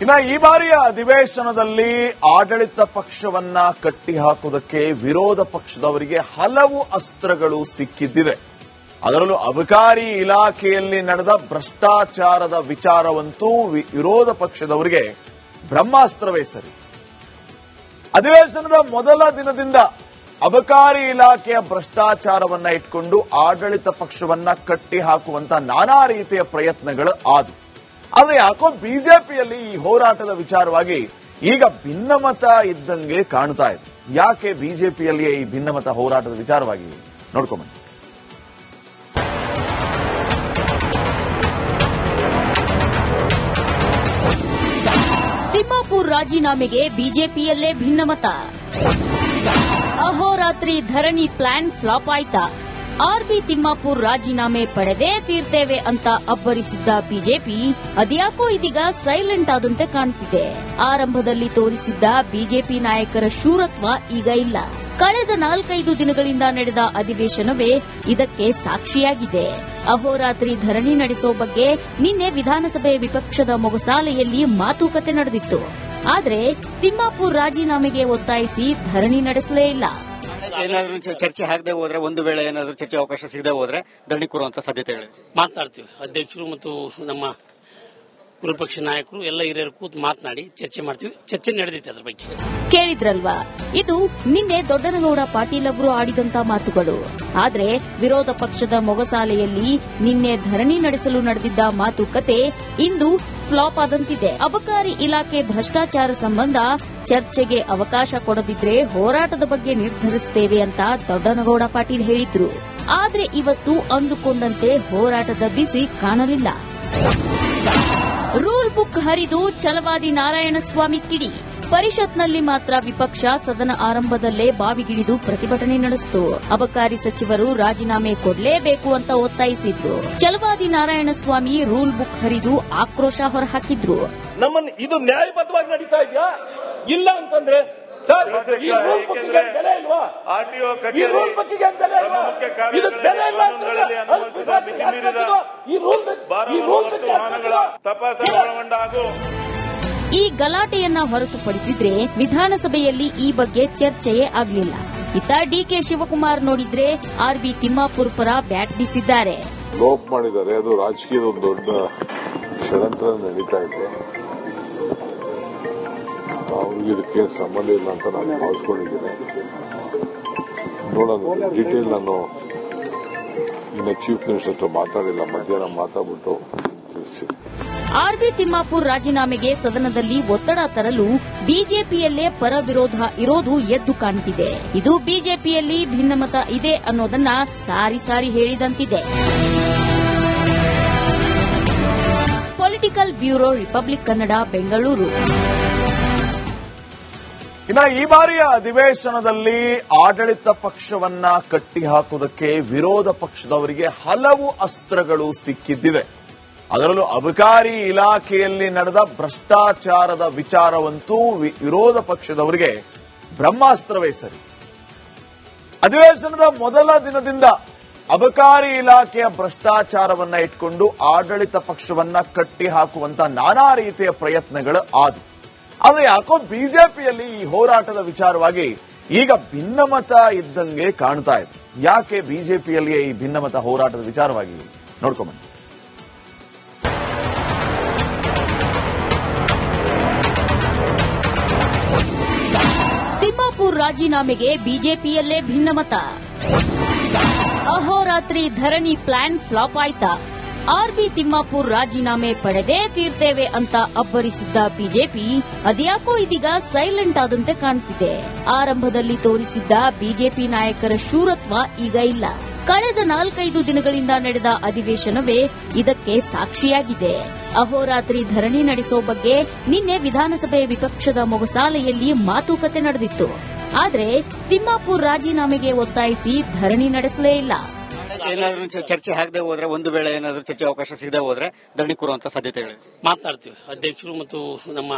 ಇನ್ನು ಈ ಬಾರಿಯ ಅಧಿವೇಶನದಲ್ಲಿ ಆಡಳಿತ ಪಕ್ಷವನ್ನ ಕಟ್ಟಿಹಾಕುವುದಕ್ಕೆ ವಿರೋಧ ಪಕ್ಷದವರಿಗೆ ಹಲವು ಅಸ್ತ್ರಗಳು ಸಿಕ್ಕಿದ್ದಿದೆ. ಅದರಲ್ಲೂ ಅಬಕಾರಿ ಇಲಾಖೆಯಲ್ಲಿ ನಡೆದ ಭ್ರಷ್ಟಾಚಾರದ ವಿಚಾರವಂತೂ ವಿರೋಧ ಪಕ್ಷದವರಿಗೆ ಬ್ರಹ್ಮಾಸ್ತ್ರವೇ ಸರಿ. ಅಧಿವೇಶನದ ಮೊದಲ ದಿನದಿಂದ ಅಬಕಾರಿ ಇಲಾಖೆಯ ಭ್ರಷ್ಟಾಚಾರವನ್ನ ಇಟ್ಕೊಂಡು ಆಡಳಿತ ಪಕ್ಷವನ್ನ ಕಟ್ಟಿಹಾಕುವಂತ ನಾನಾ ರೀತಿಯ ಪ್ರಯತ್ನಗಳು ಆದವು. ಆದರೆ ಯಾಕೋ ಬಿಜೆಪಿಯಲ್ಲಿ ಈ ಹೋರಾಟದ ವಿಚಾರವಾಗಿ ಈಗ ಭಿನ್ನಮತ ಇದ್ದಂಗೆ ಕಾಣ್ತಾ ಇದೆ. ಯಾಕೆ ಬಿಜೆಪಿಯಲ್ಲಿ ಈ ಭಿನ್ನಮತ ಹೋರಾಟದ ವಿಚಾರವಾಗಿ ನೋಡ್ಕೊಂಬನ್ನಿ. ತಿಮ್ಮಾಪುರ್ ರಾಜೀನಾಮೆಗೆ ಬಿಜೆಪಿಯಲ್ಲೇ ಭಿನ್ನಮತ. ಅಹೋರಾತ್ರಿ ಧರಣಿ ಪ್ಲಾನ್ ಫ್ಲಾಪ್ ಆಯ್ತಾ? ಆರ್ಬಿ ತಿಮ್ಮಾಪುರ್ ರಾಜೀನಾಮೆ ಪಡೆದೇ ತೀರ್ತೇವೆ ಅಂತ ಅಬ್ಬರಿಸಿದ್ದ ಬಿಜೆಪಿ ಅದ್ಯಾಕೋ ಇದೀಗ ಸೈಲೆಂಟ್ ಆದಂತೆ ಕಾಣುತ್ತಿದೆ. ಆರಂಭದಲ್ಲಿ ತೋರಿಸಿದ್ದ ಬಿಜೆಪಿ ನಾಯಕರ ಶೂರತ್ವ ಈಗ ಇಲ್ಲ. ಕಳೆದ 4-5 ದಿನಗಳಿಂದ ನಡೆದ ಅಧಿವೇಶನವೇ ಇದಕ್ಕೆ ಸಾಕ್ಷಿಯಾಗಿದೆ. ಅಹೋರಾತ್ರಿ ಧರಣಿ ನಡೆಸೋ ಬಗ್ಗೆ ನಿನ್ನೆ ವಿಧಾನಸಭೆ ವಿಪಕ್ಷದ ಮೊಗಸಾಲೆಯಲ್ಲಿ ಮಾತುಕತೆ ನಡೆದಿತ್ತು. ಆದರೆ ತಿಮ್ಮಾಪುರ್ ರಾಜೀನಾಮೆಗೆ ಒತ್ತಾಯಿಸಿ ಧರಣಿ ನಡೆಸಲೇ ಇಲ್ಲ. ಏನಾದ್ರೂ ಚರ್ಚೆ ಆಗದೆ ಹೋದ್ರೆ, ಒಂದು ವೇಳೆ ಏನಾದ್ರೂ ಚರ್ಚೆ ಅವಕಾಶ ಸಿಗದೆ ಹೋದ್ರೆ ಧರಣಿ ಕೂರುವಂತ ಸಾಧ್ಯತೆಗಳು ಮಾತನಾಡ್ತೀವಿ. ಅಧ್ಯಕ್ಷರು ಮತ್ತು ನಮ್ಮ ವಿರೋಧಪಕ್ಷ ನಾಯಕರು ಎಲ್ಲ ಹಿರಿಯರು ಕೂತು ಮಾತನಾಡಿ ಚರ್ಚೆ ಮಾಡ್ತೀವಿ. ಚರ್ಚೆ ನಡೆದಿತ್ತು ಅದ್ರ ಬಗ್ಗೆ. ಕೇಳಿದ್ರಲ್ವಾ, ಇದು ನಿನ್ನೆ ದೊಡ್ಡನಗೌಡ ಪಾಟೀಲ್ ಅವರು ಆಡಿದಂತ ಮಾತುಗಳು. ಆದ್ರೆ ವಿರೋಧ ಪಕ್ಷದ ಮೊಗಸಾಲೆಯಲ್ಲಿ ನಿನ್ನೆ ಧರಣಿ ನಡೆಸಲು ನಡೆದಿದ್ದ ಮಾತುಕತೆ ಇಂದು ಫ್ಲಾಪ್ ಆದಂತಿದೆ. ಅಬಕಾರಿ ಇಲಾಖೆ ಭ್ರಷ್ಟಾಚಾರ ಸಂಬಂಧ ಚರ್ಚೆಗೆ ಅವಕಾಶ ಕೊಡದಿದ್ರೆ ಹೋರಾಟದ ಬಗ್ಗೆ ನಿರ್ಧರಿಸುತ್ತೇವೆ ಅಂತ ದೊಡ್ಡನಗೌಡ ಪಾಟೀಲ್ ಹೇಳಿದ್ರು. ಆದ್ರೆ ಇವತ್ತು ಅಂದುಕೊಂಡಂತೆ ಹೋರಾಟದ ಬಿಸಿ ಕಾಣಲಿಲ್ಲ. ರೂಲ್ ಬುಕ್ ಹರಿದು ಛಲವಾದಿ ನಾರಾಯಣಸ್ವಾಮಿ ಕಿಡಿ. ಪರಿಷತ್ನಲ್ಲಿ ಮಾತ್ರ ವಿಪಕ್ಷ ಸದನ ಆರಂಭದಲ್ಲೇ ಬಾವಿಗಿಳಿದು ಪ್ರತಿಭಟನೆ ನಡೆಸಿತು. ಅಬಕಾರಿ ಸಚಿವರು ರಾಜೀನಾಮೆ ಕೊಡಲೇಬೇಕು ಅಂತ ಒತ್ತಾಯಿಸಿದ್ರು. ಛಲವಾದಿ ನಾರಾಯಣಸ್ವಾಮಿ ರೂಲ್ ಬುಕ್ ಹರಿದು ಆಕ್ರೋಶ ಹೊರಹಾಕಿದ್ರು. ನಮ್ಮನ್ನು ಇದು ನ್ಯಾಯಬದ್ಧವಾಗಿ ನಡೀತಾ ಇದೆಯಾ ಇಲ್ಲ ಅಂತಂದ್ರೆ ಸರ್, ಈ ರೂಲ್ ಬುಕ್ಕಿಗೆ ಬೆಲೆ ಇಲ್ವಾ? ಈ ರೂಲ್ ಬುಕ್ಕಿಗೆ ಬೆಲೆ ಇಲ್ವಾ? ಇದು ಬೆಲೆ ಇಲ್ಲ ಅಂತಂದ್ರೆ ಈ ಗಲಾಟೆಯನ್ನ ಹೊರತುಪಡಿಸಿದ್ರೆ ವಿಧಾನಸಭೆಯಲ್ಲಿ ಈ ಬಗ್ಗೆ ಚರ್ಚೆಯೇ ಆಗಲಿಲ್ಲ. ಇತ್ತ ಡಿಕೆ ಶಿವಕುಮಾರ್ ನೋಡಿದ್ರೆ ಆರ್ಬಿ ತಿಮ್ಮಾಪುರ್ ಪರ ಬ್ಯಾಟ್ ಬೀಸಿದ್ದಾರೆ. ಲೋಪ್ ಮಾಡಿದ್ದಾರೆ. ಅದು ರಾಜಕೀಯದ ಒಂದು ದೊಡ್ಡ ಷಡ್ಯಂತ್ರ ನಡೀತಾ ಇದೆ. ಅವ್ರಿಗೆ ಇದಕ್ಕೆ ಸಂಬಂಧ ಇಲ್ಲ ಅಂತ ನಾನು ಭಾವಿಸ್ಕೊಂಡಿದ್ದೇನೆ. ನೋಡೋಣ, ಡೀಟೇಲ್ ನಾನು ಇನ್ನು ಚೀಫ್ ಮಿನಿಸ್ಟರ್ ಹತ್ರ ಮಾತಾಡಿಲ್ಲ. ಮಧ್ಯಾಹ್ನ ಮಾತಾಡ್ಬಿಟ್ಟು ತಿಳಿಸ್ತೀನಿ. ಆರ್ಬಿ ತಿಮ್ಮಾಪುರ್ ರಾಜೀನಾಮೆಗೆ ಸದನದಲ್ಲಿ ಒತ್ತಡ ತರಲು ಬಿಜೆಪಿಯಲ್ಲೇ ಪರ ವಿರೋಧ ಇರೋದು ಎದ್ದು ಕಾಣುತ್ತಿದೆ. ಇದು ಬಿಜೆಪಿಯಲ್ಲಿ ಭಿನ್ನಮತ ಇದೆ ಅನ್ನೋದನ್ನ ಸಾರಿ ಸಾರಿ ಹೇಳಿದಂತಿದೆ. Political bureau, republic Kannada, Bengaluru. ಇನ್ನು ಈ ಬಾರಿಯ ಅಧಿವೇಶನದಲ್ಲಿ ಆಡಳಿತ ಪಕ್ಷವನ್ನ ಕಟ್ಟಿಹಾಕುವುದಕ್ಕೆ ವಿರೋಧ ಪಕ್ಷದವರಿಗೆ ಹಲವು ಅಸ್ತ್ರಗಳು ಸಿಕ್ಕಿದ್ದಿದೆ. ಅದರಲ್ಲೂ ಅಬಕಾರಿ ಇಲಾಖೆಯಲ್ಲಿ ನಡೆದ ಭ್ರಷ್ಟಾಚಾರದ ವಿಚಾರವಂತೂ ವಿರೋಧ ಪಕ್ಷದವರಿಗೆ ಬ್ರಹ್ಮಾಸ್ತ್ರವೇ ಸರಿ. ಅಧಿವೇಶನದ ಮೊದಲ ದಿನದಿಂದ ಅಬಕಾರಿ ಇಲಾಖೆಯ ಭ್ರಷ್ಟಾಚಾರವನ್ನ ಇಟ್ಕೊಂಡು ಆಡಳಿತ ಪಕ್ಷವನ್ನ ಕಟ್ಟಿಹಾಕುವಂತ ನಾನಾ ರೀತಿಯ ಪ್ರಯತ್ನಗಳು ಆದವು. ಆದರೆ ಯಾಕೋ ಬಿಜೆಪಿಯಲ್ಲಿ ಈ ಹೋರಾಟದ ವಿಚಾರವಾಗಿ ಈಗ ಭಿನ್ನಮತ ಇದ್ದಂಗೆ ಕಾಣ್ತಾ ಇದೆ. ಯಾಕೆ ಬಿಜೆಪಿಯಲ್ಲಿ ಈ ಭಿನ್ನಮತ ಹೋರಾಟದ ವಿಚಾರವಾಗಿ ನೋಡ್ಕೊಂಬನ್ನಿ. ತಿಮ್ಮಾಪುರ್ ರಾಜೀನಾಮೆಗೆ ಬಿಜೆಪಿಯಲ್ಲೇ ಭಿನ್ನಮತ. ಅಹೋರಾತ್ರಿ ಧರಣಿ ಪ್ಲಾನ್ ಫ್ಲಾಪ್ ಆಯ್ತಾ? ಆರ್ಬಿ ತಿಮ್ಮಾಪುರ್ ರಾಜೀನಾಮೆ ಪಡೆದೇ ತೀರ್ತೇವೆ ಅಂತ ಅಬ್ಬರಿಸಿದ್ದ ಬಿಜೆಪಿ ಅದ್ಯಾಕೋ ಇದೀಗ ಸೈಲೆಂಟ್ ಆದಂತೆ ಕಾಣುತ್ತಿದೆ. ಆರಂಭದಲ್ಲಿ ತೋರಿಸಿದ್ದ ಬಿಜೆಪಿ ನಾಯಕರ ಶೂರತ್ವ ಈಗ ಇಲ್ಲ. ಕಳೆದ 4-5 ದಿನಗಳಿಂದ ನಡೆದ ಅಧಿವೇಶನವೇ ಇದಕ್ಕೆ ಸಾಕ್ಷಿಯಾಗಿದೆ. ಅಹೋರಾತ್ರಿ ಧರಣಿ ನಡೆಸೋ ಬಗ್ಗೆ ನಿನ್ನೆ ವಿಧಾನಸಭೆ ವಿಪಕ್ಷದ ಮೊಗಸಾಲೆಯಲ್ಲಿ ಮಾತುಕತೆ ನಡೆದಿತ್ತು. ಆದರೆ ತಿಮ್ಮಾಪುರ್ ರಾಜೀನಾಮೆಗೆ ಒತ್ತಾಯಿಸಿ ಧರಣಿ ನಡೆಸಲೇ ಇಲ್ಲ. ಏನಾದ್ರೂ ಚರ್ಚೆ ಆಗದೆ ಹೋದ್ರೆ, ಒಂದು ವೇಳೆ ಏನಾದ್ರೂ ಚರ್ಚೆ ಅವಕಾಶ ಸಿಗದೆ ಹೋದ್ರೆ ಧರಣಿ ಕೂರುವಂತ ಸಾಧ್ಯತೆಗಳು ಮಾತನಾಡ್ತೀವಿ. ಅಧ್ಯಕ್ಷರು ಮತ್ತು ನಮ್ಮ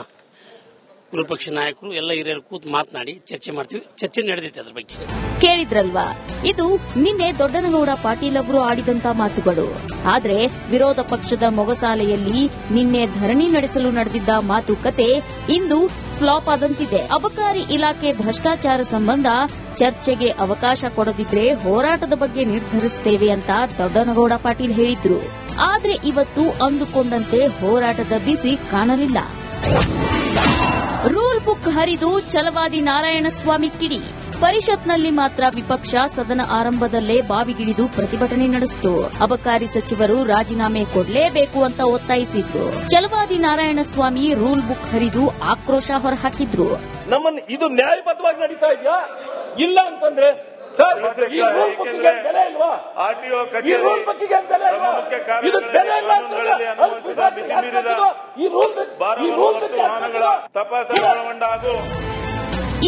ವಿರೋಪಕ್ಷ ನಾಯಕರು ಎಲ್ಲ ಹಿರಿಯರು ಕೂತು ಮಾತನಾಡಿ ಚರ್ಚೆ ಮಾಡ್ತೀವಿ. ಚರ್ಚೆ ನಡೆದಿದೆ ಅದ್ರ ಬಗ್ಗೆ. ಕೇಳಿದ್ರಲ್ವಾ, ಇದು ನಿನ್ನೆ ದೊಡ್ಡನಗೌಡ ಪಾಟೀಲ್ ಅವರು ಆಡಿದಂತ ಮಾತುಗಳು. ಆದ್ರೆ ವಿರೋಧ ಪಕ್ಷದ ಮೊಗಸಾಲೆಯಲ್ಲಿ ನಿನ್ನೆ ಧರಣಿ ನಡೆಸಲು ನಡೆದಿದ್ದ ಮಾತುಕತೆ ಇಂದು ಫ್ಲಾಪ್ ಆದಂತಿದೆ. ಅಬಕಾರಿ ಇಲಾಖೆ ಭ್ರಷ್ಟಾಚಾರ ಸಂಬಂಧ ಚರ್ಚೆಗೆ ಅವಕಾಶ ಕೊಡದಿದ್ರೆ ಹೋರಾಟದ ಬಗ್ಗೆ ನಿರ್ಧರಿಸುತ್ತೇವೆ ಅಂತ ದೊಡ್ಡನಗೌಡ ಪಾಟೀಲ್ ಹೇಳಿದ್ರು. ಆದ್ರೆ ಇವತ್ತು ಅಂದುಕೊಂಡಂತೆ ಹೋರಾಟದ ಬಿಸಿ ಕಾಣಲಿಲ್ಲ. ರೂಲ್ ಬುಕ್ ಹರಿದು ಛಲವಾದಿ ನಾರಾಯಣಸ್ವಾಮಿ ಕಿಡಿ. ಪರಿಷತ್ನಲ್ಲಿ ಮಾತ್ರ ವಿಪಕ್ಷ ಸದನ ಆರಂಭದಲ್ಲೇ ಬಾವಿಗಿಳಿದು ಪ್ರತಿಭಟನೆ ನಡೆಸಿತು. ಅಬಕಾರಿ ಸಚಿವರು ರಾಜೀನಾಮೆ ಕೊಡಲೇಬೇಕು ಅಂತ ಒತ್ತಾಯಿಸಿದ್ರು. ಛಲವಾದಿ ನಾರಾಯಣಸ್ವಾಮಿ ರೂಲ್ ಬುಕ್ ಹರಿದು ಆಕ್ರೋಶ ಹೊರಹಾಕಿದ್ರು. ನಮ್ಮನ್ನು ಇದು ನ್ಯಾಯಬದ್ಧವಾಗಿ ನಡೀತಾ ಇದೆಯಾ ಇಲ್ಲ ಅಂತಂದ್ರೆ ಸರ್, ಈ ರೂಲ್ ಬುಕ್ಕಿಗೆ ಬೆಲೆ ಇಲ್ವಾ? ಈ ರೂಲ್ ಬುಕ್ಕಿಗೆ ಬೆಲೆ ಇಲ್ವಾ? ಇದು ಬೆಲೆ ಇಲ್ಲ ಅಂತಂದ್ರೆ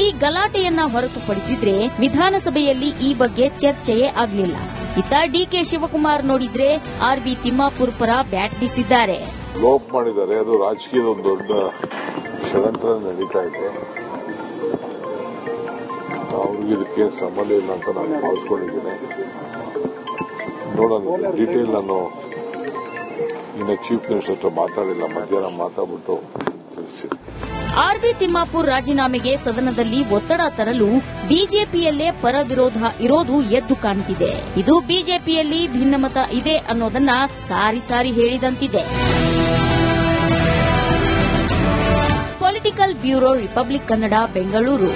ಈ ಗಲಾಟೆಯನ್ನ ಹೊರತುಪಡಿಸಿದ್ರೆ ವಿಧಾನಸಭೆಯಲ್ಲಿ ಈ ಬಗ್ಗೆ ಚರ್ಚೆಯೇ ಆಗಲಿಲ್ಲ. ಇತ್ತ ಡಿಕೆ ಶಿವಕುಮಾರ್ ನೋಡಿದ್ರೆ ಆರ್ಬಿ ತಿಮ್ಮಾಪುರ್ ಪರ ಬ್ಯಾಟ್ ಬೀಸಿದ್ದಾರೆ. ಲೋಪ್ ಮಾಡಿದ್ದಾರೆ. ಅದು ರಾಜಕೀಯದ ಒಂದು ದೊಡ್ಡ ಷಡ್ಯಂತ್ರ ನಡೀತಾ ಇದೆ. ಅವ್ರಿಗೆ ಇದಕ್ಕೆ ಸಂಬಂಧ ಇಲ್ಲ ಅಂತ ನಾನು ಭಾವಿಸ್ಕೊಂಡಿದ್ದೇನೆ. ನೋಡೋಣ, ಡೀಟೇಲ್ ನಾನು ಇನ್ನು ಚೀಫ್ ಮಿನಿಸ್ಟರ್ ಹತ್ರ ಮಾತಾಡಿಲ್ಲ. ಮಧ್ಯಾಹ್ನ ಮಾತಾಡ್ಬಿಟ್ಟು ತಿಳಿಸಿ. ಆರ್ಬಿ ತಿಮ್ಮಾಪುರ್ ರಾಜೀನಾಮೆಗೆ ಸದನದಲ್ಲಿ ಒತ್ತಡ ತರಲು ಬಿಜೆಪಿಯಲ್ಲೇ ಪರ ವಿರೋಧ ಇರೋದು ಎದ್ದು ಕಾಣುತ್ತಿದೆ. ಇದು ಬಿಜೆಪಿಯಲ್ಲಿ ಭಿನ್ನಮತ ಇದೆ ಅನ್ನೋದನ್ನ ಸಾರಿ ಸಾರಿ ಹೇಳಿದಂತಿದೆ. Political bureau, republic Kannada, Bengaluru.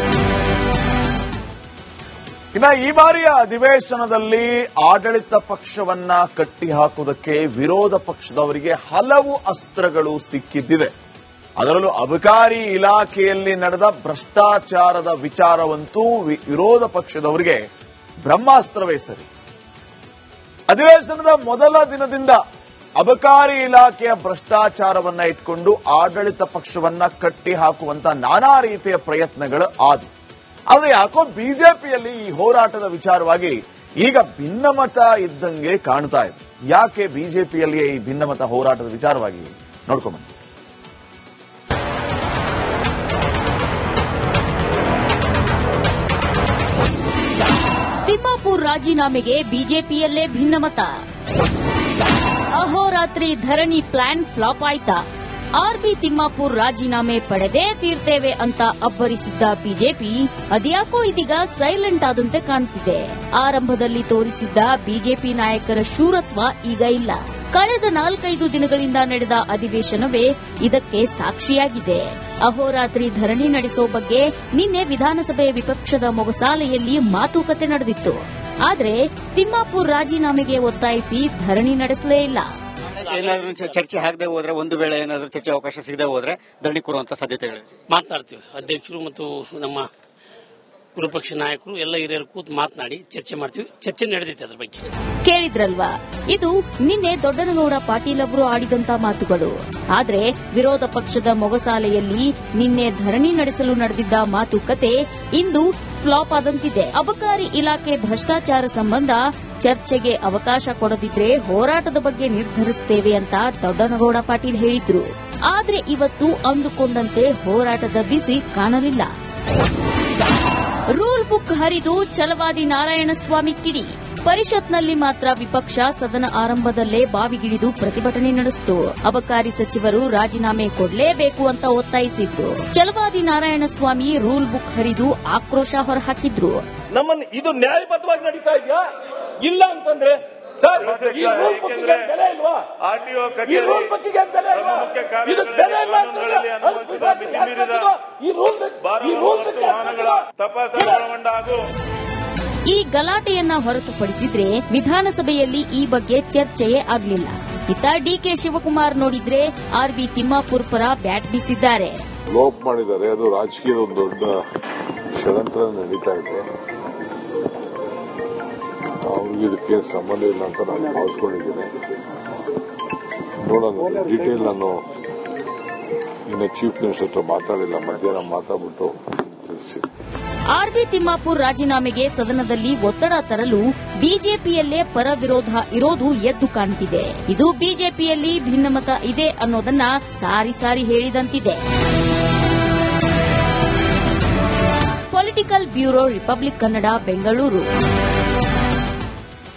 ಇನ್ನ ಈ ಬಾರಿಯ ಅಧಿವೇಶನದಲ್ಲಿ ಆಡಳಿತ ಪಕ್ಷವನ್ನ ಕಟ್ಟಿಹಾಕುವುದಕ್ಕೆ ವಿರೋಧ ಪಕ್ಷದವರಿಗೆ ಹಲವು ಅಸ್ತ್ರಗಳು ಸಿಕ್ಕಿದ್ದಿದೆ. ಅದರಲ್ಲೂ ಅಬಕಾರಿ ಇಲಾಖೆಯಲ್ಲಿ ನಡೆದ ಭ್ರಷ್ಟಾಚಾರದ ವಿಚಾರವಂತೂ ವಿರೋಧ ಪಕ್ಷದವರಿಗೆ ಬ್ರಹ್ಮಾಸ್ತ್ರವೇ ಸರಿ. ಅಧಿವೇಶನದ ಮೊದಲ ದಿನದಿಂದ ಅಬಕಾರಿ ಇಲಾಖೆಯ ಭ್ರಷ್ಟಾಚಾರವನ್ನ ಇಟ್ಕೊಂಡು ಆಡಳಿತ ಪಕ್ಷವನ್ನ ಕಟ್ಟಿ ಹಾಕುವಂತ ನಾನಾ ರೀತಿಯ ಪ್ರಯತ್ನಗಳು ಆದವು. ಆದರೆ ಯಾಕೋ ಬಿಜೆಪಿಯಲ್ಲಿ ಈ ಹೋರಾಟದ ವಿಚಾರವಾಗಿ ಈಗ ಭಿನ್ನಮತ ಇದ್ದಂಗೆ ಕಾಣ್ತಾ ಇದೆ. ಯಾಕೆ ಬಿಜೆಪಿಯಲ್ಲಿ ಈ ಭಿನ್ನಮತ ಹೋರಾಟದ ವಿಚಾರವಾಗಿ ನೋಡ್ಕೊಂಬನ್ನಿ. ತಿಮ್ಮಾಪುರ್ ರಾಜೀನಾಮೆಗೆ ಬಿಜೆಪಿಯಲ್ಲೇ ಭಿನ್ನಮತ. ಅಹೋರಾತ್ರಿ ಧರಣಿ ಪ್ಲಾನ್ ಫ್ಲಾಪ್ ಆಯ್ತಾ? ಆರ್ಬಿ ತಿಮ್ಮಾಪುರ್ ರಾಜೀನಾಮೆ ಪಡೆದೇ ತೀರ್ತೇವೆ ಅಂತ ಅಬ್ಬರಿಸಿದ್ದ ಬಿಜೆಪಿ ಅದ್ಯಾಕೋ ಇದೀಗ ಸೈಲೆಂಟ್ ಆದಂತೆ ಕಾಣುತ್ತಿದೆ. ಆರಂಭದಲ್ಲಿ ತೋರಿಸಿದ್ದ ಬಿಜೆಪಿ ನಾಯಕರ ಶೂರತ್ವ ಈಗ ಇಲ್ಲ. ಕಳೆದ 4-5 ದಿನಗಳಿಂದ ನಡೆದ ಅಧಿವೇಶನವೇ ಇದಕ್ಕೆ ಸಾಕ್ಷಿಯಾಗಿದೆ. ಅಹೋರಾತ್ರಿ ಧರಣಿ ನಡೆಸೋ ಬಗ್ಗೆ ನಿನ್ನೆ ವಿಧಾನಸಭೆ ವಿಪಕ್ಷದ ಮೊಗಸಾಲೆಯಲ್ಲಿ ಮಾತುಕತೆ ನಡೆದಿತ್ತು. ಆದರೆ ತಿಮ್ಮಾಪುರ್ ರಾಜೀನಾಮೆಗೆ ಒತ್ತಾಯಿಸಿ ಧರಣಿ ನಡೆಸಲೇ ಇಲ್ಲ. ಏನಾದ್ರೂ ಚರ್ಚೆ ಆಗದೆ ಹೋದ್ರೆ, ಒಂದು ವೇಳೆ ಏನಾದ್ರೂ ಚರ್ಚೆ ಅವಕಾಶ ಸಿಗದೆ ಹೋದ್ರೆ ಧರಣಿ ಕೂರುವಂತ ಸಾಧ್ಯತೆಗಳು ಮಾತನಾಡ್ತೀವಿ. ಅಧ್ಯಕ್ಷರು ಮತ್ತು ನಮ್ಮ ವಿರೋಪಕ್ಷ ನಾಯಕರು ಎಲ್ಲ ಹಿರಿಯರು ಕೂತು ಮಾತನಾಡಿ ಚರ್ಚೆ ಮಾಡ್ತೀವಿ. ಚರ್ಚೆ ನಡೆದಿದೆ ಅದ್ರ ಬಗ್ಗೆ. ಕೇಳಿದ್ರಲ್ವಾ, ಇದು ನಿನ್ನೆ ದೊಡ್ಡನಗೌಡ ಪಾಟೀಲ್ ಅವರು ಆಡಿದಂತ ಮಾತುಗಳು. ಆದ್ರೆ ವಿರೋಧ ಪಕ್ಷದ ಮೊಗಸಾಲೆಯಲ್ಲಿ ನಿನ್ನೆ ಧರಣಿ ನಡೆಸಲು ನಡೆದಿದ್ದ ಮಾತುಕತೆ ಇಂದು ಫ್ಲಾಪ್ ಆದಂತಿದೆ. ಅಬಕಾರಿ ಇಲಾಖೆ ಭ್ರಷ್ಟಾಚಾರ ಸಂಬಂಧ ಚರ್ಚೆಗೆ ಅವಕಾಶ ಕೊಡದಿದ್ರೆ ಹೋರಾಟದ ಬಗ್ಗೆ ನಿರ್ಧರಿಸುತ್ತೇವೆ ಅಂತ ದೊಡ್ಡನಗೌಡ ಪಾಟೀಲ್ ಹೇಳಿದ್ರು. ಆದ್ರೆ ಇವತ್ತು ಅಂದುಕೊಂಡಂತೆ ಹೋರಾಟದ ಬಿಸಿ ಕಾಣಲಿಲ್ಲ. ರೂಲ್ ಬುಕ್ ಹರಿದು ಛಲವಾದಿ ನಾರಾಯಣಸ್ವಾಮಿ ಕಿಡಿ. ಪರಿಷತ್ನಲ್ಲಿ ಮಾತ್ರ ವಿಪಕ್ಷ ಸದನ ಆರಂಭದಲ್ಲೇ ಬಾವಿಗಿಳಿದು ಪ್ರತಿಭಟನೆ ನಡೆಸಿತು. ಅಬಕಾರಿ ಸಚಿವರು ರಾಜೀನಾಮೆ ಕೊಡಲೇಬೇಕು ಅಂತ ಒತ್ತಾಯಿಸಿದ್ರು. ಛಲವಾದಿ ನಾರಾಯಣಸ್ವಾಮಿ ರೂಲ್ ಬುಕ್ ಹರಿದು ಆಕ್ರೋಶ ಹೊರಹಾಕಿದ್ರು. ನಮ್ಮನ್ನು ಇದು ನ್ಯಾಯಬದ್ಧವಾಗಿ ನಡೀತಾ ಇದೆಯಾ ಇಲ್ಲ ಅಂತಂದ್ರೆ ಸರ್, ಈ ರೂಲ್ ಬುಕ್ಕಿಗೆ ಬೆಲೆ ಇಲ್ವಾ? ಈ ರೂಲ್ ಬುಕ್ಕಿಗೆ ಬೆಲೆ ಇಲ್ವಾ? ಇದು ಬೆಲೆ ಇಲ್ಲ ಅಂತಂದ್ರೆ ಈ ರೂಲ್ ಈ ಗಲಾಟೆಯನ್ನ ಹೊರತುಪಡಿಸಿದ್ರೆ ವಿಧಾನಸಭೆಯಲ್ಲಿ ಈ ಬಗ್ಗೆ ಚರ್ಚೆಯೇ ಆಗಲಿಲ್ಲ. ಇತ್ತ ಡಿಕೆ ಶಿವಕುಮಾರ್ ನೋಡಿದ್ರೆ ಆರ್ಬಿ ತಿಮ್ಮಾಪುರ್ ಪರ ಬ್ಯಾಟ್ ಬೀಸಿದ್ದಾರೆ. ಲೋಪ್ ಮಾಡಿದ್ದಾರೆ. ಅದು ರಾಜಕೀಯದ ಒಂದು ದೊಡ್ಡ ಷಡ್ಯಂತ್ರ ನಡೀತಾ ಇದೆ. ಅವ್ರಿಗೆ ಇದಕ್ಕೆ ಸಂಬಂಧ ಇಲ್ಲ ಅಂತ ನಾನು ಭಾವಿಸ್ಕೊಂಡಿದ್ದೇನೆ. ನೋಡೋಣ, ಡೀಟೇಲ್ ನಾನು ಇನ್ನು ಚೀಫ್ ಮಿನಿಸ್ಟರ್ ಹತ್ರ ಮಾತಾಡಿಲ್ಲ. ಮಧ್ಯಾಹ್ನ ಮಾತಾಡ್ಬಿಟ್ಟು ತಿಳಿಸಿ. ಆರ್ಬಿ ತಿಮ್ಮಾಪುರ್ ರಾಜೀನಾಮೆಗೆ ಸದನದಲ್ಲಿ ಒತ್ತಡ ತರಲು ಬಿಜೆಪಿಯಲ್ಲೇ ಪರ ವಿರೋಧ ಇರೋದು ಎದ್ದು ಕಾಣುತ್ತಿದೆ. ಇದು ಬಿಜೆಪಿಯಲ್ಲಿ ಭಿನ್ನಮತ ಇದೆ ಅನ್ನೋದನ್ನ ಸಾರಿ ಸಾರಿ ಹೇಳಿದಂತಿದೆ. Political bureau republic Kannada Bengaluru.